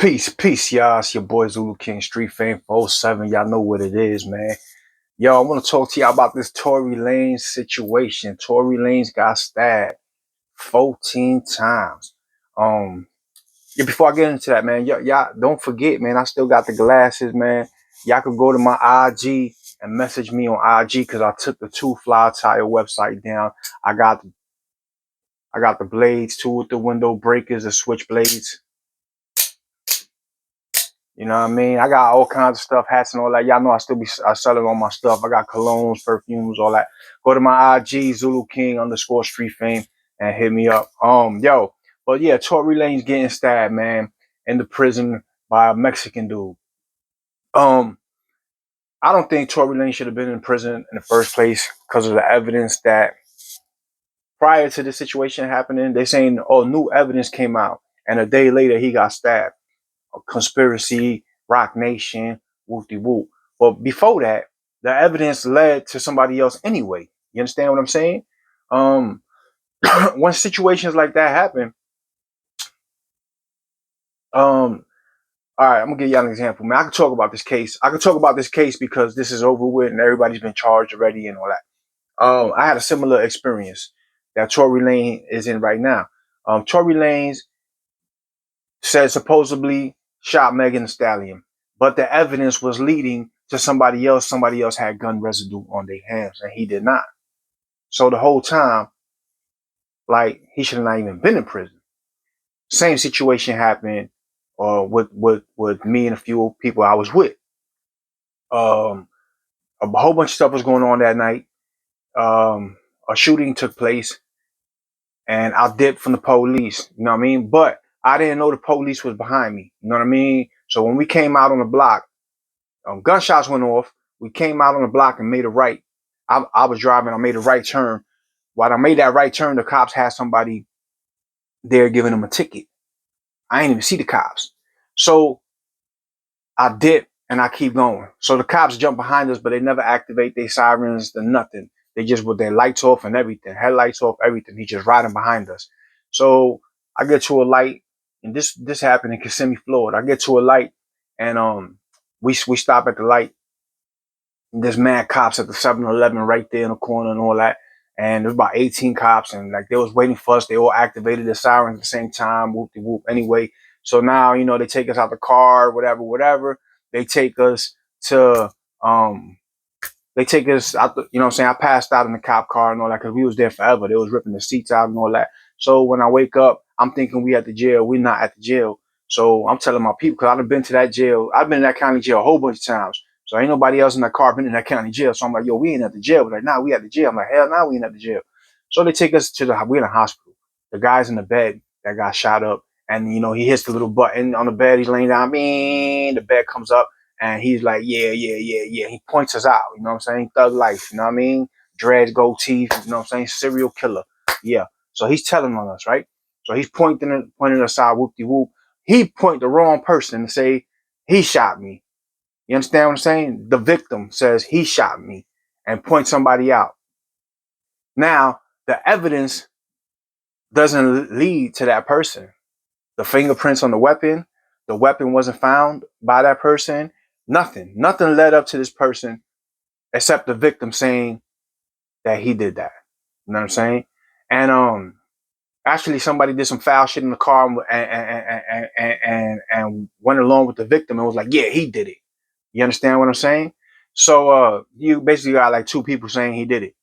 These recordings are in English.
Peace, y'all. It's your boy Zulu King, Street Fame 407. Y'all know what it is, man. Yo, I want to talk to y'all about this Tory Lanez situation. Tory Lanez got stabbed 14 times. Um, yeah, before I get into that, man, y'all don't forget, man, I still got the glasses, man. Y'all can go to my IG and message me on IG because I took the Two Fly Tire website down. I got the blades, two with the window breakers, the switch blades. You know what I mean? I got all kinds of stuff, hats and all that. Y'all know I selling all my stuff. I got colognes, perfumes, all that. Go to my IG, Zulu King _ Street Fame, and hit me up. But yeah, Tory Lanez getting stabbed, man, in the prison by a Mexican dude. I don't think Tory Lanez should have been in prison in the first place because of the evidence that prior to the situation happening, they saying, oh, new evidence came out, and a day later he got stabbed. Conspiracy, Rock Nation, whoop-de whoop. But before that, the evidence led to somebody else anyway. You understand what I'm saying? When situations like that happen, all right, I'm gonna give y'all an example. Man, I can talk about this case. I can talk about this case because this is over with and everybody's been charged already and all that. I had a similar experience that Tory Lanez is in right now. Tory Lanez said supposedly shot Megan Thee Stallion, but the evidence was leading to somebody else. Somebody else had gun residue on their hands, and he did not. So the whole time, like, he should have not even been in prison. Same situation happened with me and a few people I was with. A whole bunch of stuff was going on that night. A shooting took place, and I dipped from the police. You know what I mean? But I didn't know the police was behind me. You know what I mean? So when we came out on the block, gunshots went off. We came out on the block and made a right. I was driving. I made a right turn. While I made that right turn, the cops had somebody there giving them a ticket. I didn't even see the cops. So I dip and I keep going. So the cops jump behind us, but they never activate their sirens or nothing. They just with their lights off and everything, headlights off, everything. He's just riding behind us. So I get to a light, and this happened in Kissimmee, Florida. I get to a light, and we stop at the light. And there's mad cops at the 7-Eleven right there in the corner and all that. And there's about 18 cops, and like they was waiting for us. They all activated the sirens at the same time, whoop de whoop. Anyway, so now they take us out the car, whatever. They take us to they take us out. You know what I'm saying? I passed out in the cop car and all that because we was there forever. They was ripping the seats out and all that. So when I wake up, I'm thinking we at the jail. We're not at the jail. So I'm telling my people, because I've been to that jail. I've been in that county jail a whole bunch of times. So ain't nobody else in that car been in that county jail. So I'm like, yo, we ain't at the jail. But like, nah, we at the jail. I'm like, hell, nah, we ain't at the jail. So they take us to we're in the hospital. The guy's in the bed that got shot up. And, he hits the little button on the bed. He's laying down. The bed comes up. And he's like, yeah. He points us out. You know what I'm saying? Thug life. You know what I mean? Dreads, gold teeth. You know what I'm saying? Serial killer. Yeah. So he's telling on us, right? So he's pointing us out, whoop-de-whoop. He point the wrong person and say, he shot me. You understand what I'm saying? The victim says he shot me and point somebody out. Now, the evidence doesn't lead to that person. The fingerprints on the weapon wasn't found by that person. Nothing led up to this person except the victim saying that he did that. You know what I'm saying? And actually somebody did some foul shit in the car and went along with the victim and was like, yeah, he did it. You understand what I'm saying? So you basically got like two people saying he did it.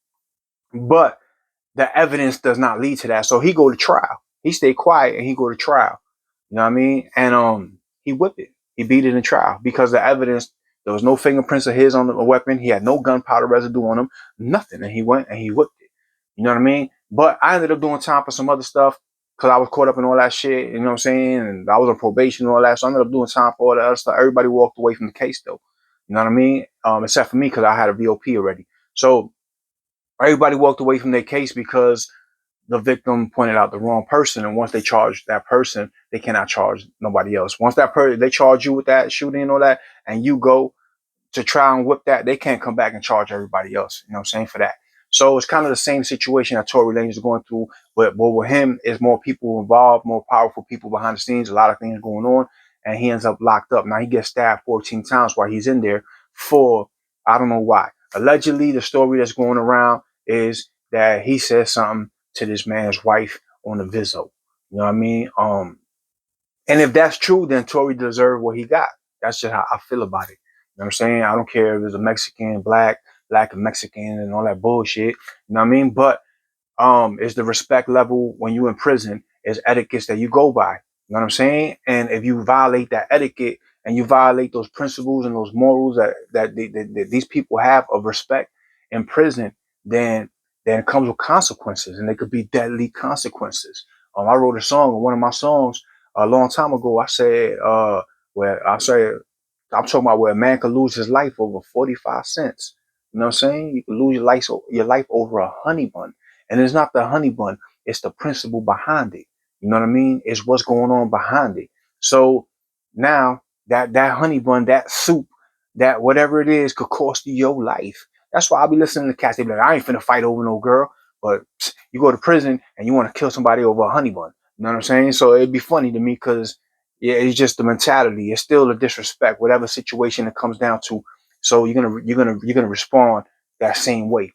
But the evidence does not lead to that. So he go to trial. He stay quiet and he go to trial. You know what I mean? And he whipped it. He beat it in trial because the evidence, there was no fingerprints of his on the weapon. He had no gunpowder residue on him, nothing. And he went and he whipped it. You know what I mean? But I ended up doing time for some other stuff because I was caught up in all that shit. You know what I'm saying? And I was on probation and all that. So I ended up doing time for all that other stuff. Everybody walked away from the case though. You know what I mean? Except for me because I had a VOP already. So everybody walked away from their case because the victim pointed out the wrong person. And once they charge that person, they cannot charge nobody else. Once that person, they charge you with that shooting and all that, and you go to try and whip that, they can't come back and charge everybody else. You know what I'm saying? For that. So it's kind of the same situation that Tory Lanez is going through, but with him is more people involved, more powerful people behind the scenes, a lot of things going on. and he ends up locked up. Now he gets stabbed 14 times while he's in there for, I don't know why. Allegedly, the story that's going around is that he said something to this man's wife on the Vizzo. You know what I mean? And if that's true, then Tory deserved what he got. That's just how I feel about it. You know what I'm saying? I don't care if it's a Mexican, black and Mexican and all that bullshit. You know what I mean? But is the respect level when you in prison is etiquettes that you go by. You know what I'm saying? And if you violate that etiquette and you violate those principles and those morals that these people have of respect in prison, then it comes with consequences, and they could be deadly consequences. I wrote a song, one of my songs a long time ago. I said, where I said, I'm talking about where a man could lose his life over 45 cents. You know what I'm saying? You can lose your life over a honey bun. And it's not the honey bun, it's the principle behind it. You know what I mean? It's what's going on behind it. So now that honey bun, that soup, that whatever it is could cost you your life. That's why I'll be listening to cats. They be like, I ain't finna fight over no girl. But you go to prison and you want to kill somebody over a honey bun. You know what I'm saying? So it'd be funny to me because yeah, it's just the mentality. It's still a disrespect, whatever situation it comes down to. So you're gonna respond that same way.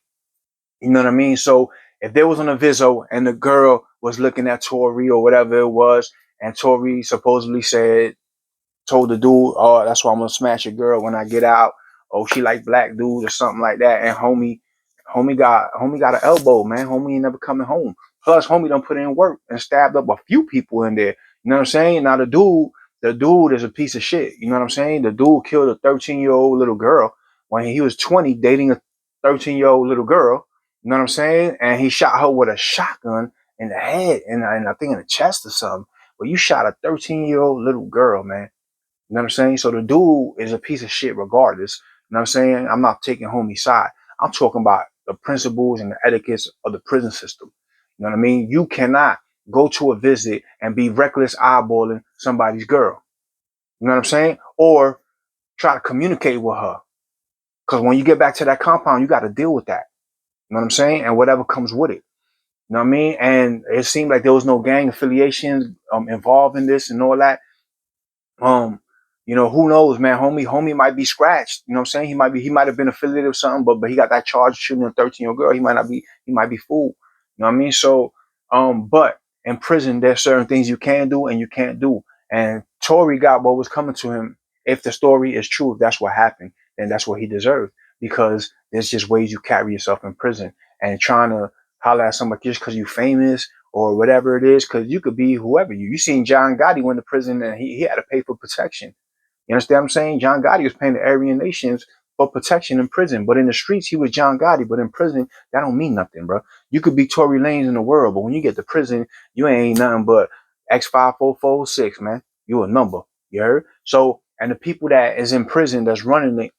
You know what I mean? So if there was on a Vizzo and the girl was looking at Tory or whatever it was, and Tory supposedly told the dude, "Oh, that's why I'm gonna smash your girl when I get out." Oh, she like black dudes or something like that. And homie got an elbow, man. Homie ain't never coming home. Plus, homie done put in work and stabbed up a few people in there. You know what I'm saying? Now the dude is a piece of shit. You know what I'm saying? The dude killed a 13-year-old little girl when he was 20, dating a 13-year-old little girl. You know what I'm saying? And he shot her with a shotgun in the head and I think in the chest or something. But you shot a 13-year-old little girl, man. You know what I'm saying? So the dude is a piece of shit regardless. You know what I'm saying? I'm not taking homie's side. I'm talking about the principles and the etiquettes of the prison system. You know what I mean? You cannot go to a visit and be reckless eyeballing somebody's girl. You know what I'm saying? Or try to communicate with her. Because when you get back to that compound, you got to deal with that. You know what I'm saying? And whatever comes with it. You know what I mean? And it seemed like there was no gang affiliations involved in this and all that. Um, who knows, man? Homie might be scratched. You know what I'm saying? He might have been affiliated with something, but he got that charge of shooting a 13-year-old girl. He might be fooled. You know what I mean? So, but in prison, there's certain things you can do and you can't do. And Tory got what was coming to him. If the story is true, if that's what happened, then that's what he deserved. Because there's just ways you carry yourself in prison and trying to holler at somebody just because you're famous or whatever it is, because you could be whoever you seen John Gotti went to prison and he had to pay for protection. You understand what I'm saying? John Gotti was paying the Aryan nations for protection in prison, but in the streets he was John Gotti, but in prison that don't mean nothing, bro. You could be Tory Lanez in the world, but when you get to prison, you ain't nothing but X5446, man. You a number. You heard? So, and the people that is in prison that's running it,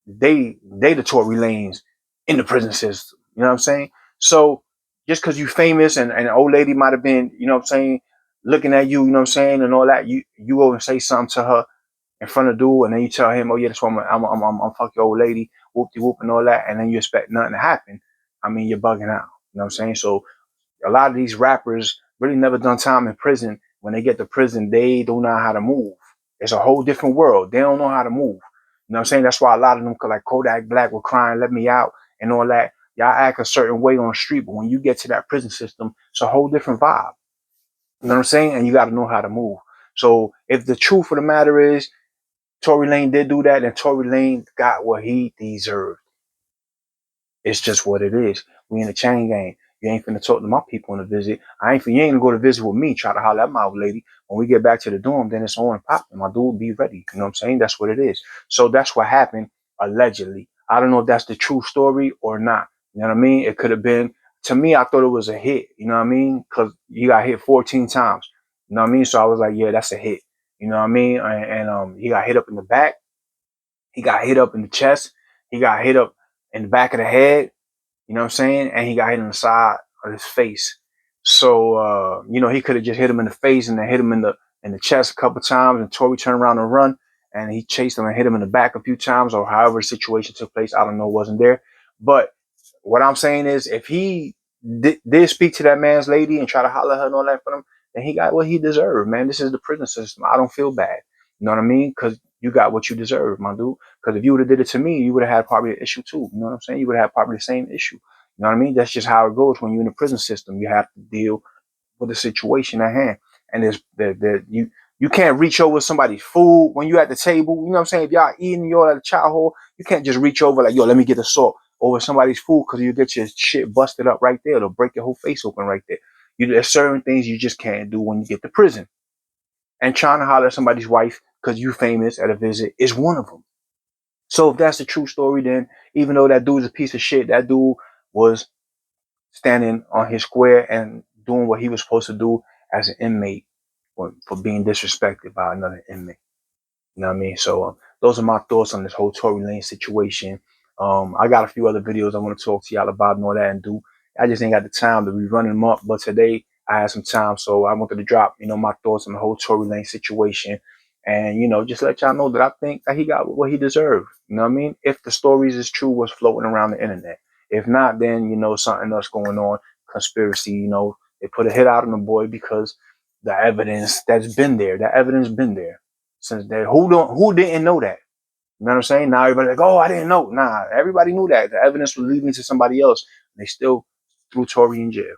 they the Tory Lanez in the prison system. You know what I'm saying? So just because you famous and an old lady might have been, you know what I'm saying, looking at you, you know what I'm saying, and all that, you go and say something to her in front of dude, and then you tell him, oh yeah, that's why I'm fuck your old lady, whoop de whoop and all that, and then you expect nothing to happen. I mean, you're bugging out. You know what I'm saying? So a lot of these rappers really never done time in prison. When they get to prison, they don't know how to move. It's a whole different world. They don't know how to move. You know what I'm saying? That's why a lot of them, like Kodak Black, were crying, let me out, and all that. Y'all act a certain way on the street, but when you get to that prison system, it's a whole different vibe. You know what I'm saying? And you got to know how to move. So if the truth of the matter is Tory Lane did do that, then Tory Lane got what he deserved. It's just what it is. We in a chain gang. You ain't finna talk to my people on a visit. You ain't gonna go to visit with me, try to holler at my old lady. When we get back to the dorm, then it's on and popping. My dude be ready. You know what I'm saying? That's what it is. So that's what happened, allegedly. I don't know if that's the true story or not. You know what I mean? It could have been, to me, I thought it was a hit. You know what I mean? Because he got hit 14 times. You know what I mean? So I was like, yeah, that's a hit. You know what I mean? And he got hit up in the back. He got hit up in the chest. He got hit up in the back of the head. You know what I'm saying? And he got hit in the side of his face. So he could have just hit him in the face and then hit him in the chest a couple times, and Tory turned around and run, and he chased him and hit him in the back a few times, or however the situation took place. I don't know, wasn't there. But what I'm saying is, if he did speak to that man's lady and try to holler at her and all that for him, then he got what he deserved, man. This is the prison system. I don't feel bad. You know what I mean? Because you got what you deserve, my dude. Because if you would have did it to me, you would have had probably an issue too. You know what I'm saying? You would have had probably the same issue. You know what I mean? That's just how it goes when you're in the prison system. You have to deal with the situation at hand. And you can't reach over somebody's food when you at the table. You know what I'm saying? If y'all eating, you're at a child hole, you can't just reach over like, yo, let me get the salt over somebody's food because you get your shit busted up right there. It'll break your whole face open right there. There's certain things you just can't do when you get to prison. And trying to holler at somebody's wife because you famous at a visit is one of them. So if that's the true story, then even though that dude's a piece of shit, that dude was standing on his square and doing what he was supposed to do as an inmate for being disrespected by another inmate. You know what I mean? So those are my thoughts on this whole Tory Lanez situation. I got a few other videos I want to talk to y'all about and all that and do. I just ain't got the time to be running them up. But today I had some time, so I wanted to drop, my thoughts on the whole Tory Lanez situation. And, just let y'all know that I think that he got what he deserved. You know what I mean? If the stories is true, what's floating around the internet. If not, then, something else going on. Conspiracy, they put a hit out on the boy because the evidence that's been there, that evidence been there since then. Who didn't know that? You know what I'm saying? Now everybody's like, oh, I didn't know. Nah, everybody knew that. The evidence was leading to somebody else. They still threw Tory in jail.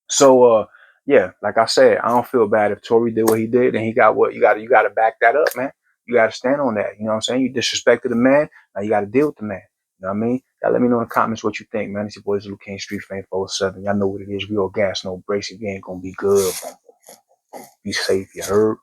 So yeah, like I said, I don't feel bad if Tory did what he did and he got what you gotta back that up, man. You gotta stand on that. You know what I'm saying? You disrespected the man, now you gotta deal with the man. You know what I mean? Y'all let me know in the comments what you think, man. It's your boys Luke King Street Fame 407. Y'all know what it is. Real gas, no brakes. If you ain't gonna be good, be safe, you heard?